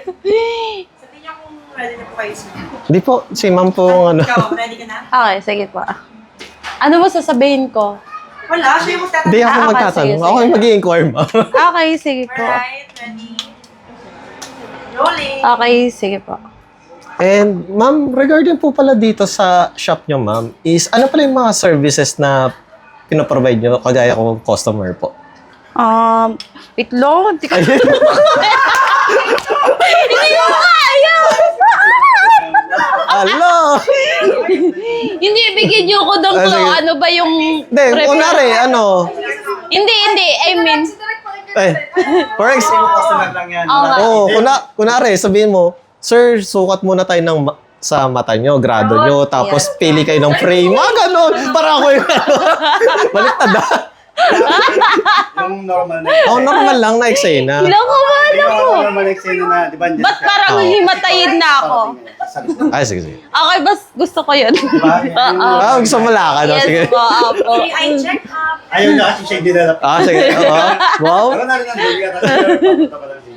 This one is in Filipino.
Sabihin niyo kung ready na po kayo. Hindi po, si ma'am po ano. Ikaw, ready ka na? Okay, sige po. Ano mo sasabihin ko? Wala, siya yung magtatanong. Hindi ako okay, magtatanong. sige, Ako sige. yung mag-i-inquire, ma'am. Okay, sige po. Alright, ready. Rolling. Okay, sige po. And ma'am, regarding po pala dito sa shop nyo, ma'am, is ano pala yung mga services na pinaprovide nyo kagaya ko customer po? Wait long. Hindi ko kaya. Hello! Hindi, bigyan niyo ko ng Ah, sige. ano ba yung... Hindi, kunwari, ano, Hindi. I mean... for example, Customer lang yan. Oo nga. oh, kunwari, sabihin mo, sir, sukat muna tayo ng sa mata nyo, grado nyo, tapos pili kayo ng frame. Mga ganon. Para ako yung baliktad ah. Yung normal na. Oh, normal lang na eksena. Loko man Yung ako. normal na eksena na, di ba? andyan Ba't siya? parang Oo. himatayin na ako? Ay, sige, sige. Okay, bas gusto ko yun. Oo. Ah, gusto mo lakad. Yes Sige. po, opo. Okay, I check up. Ayaw na kasi siya dinala pa. Ah, sige. Oo. Wow. Ako na rin ang dugi at papunta pa lang siya.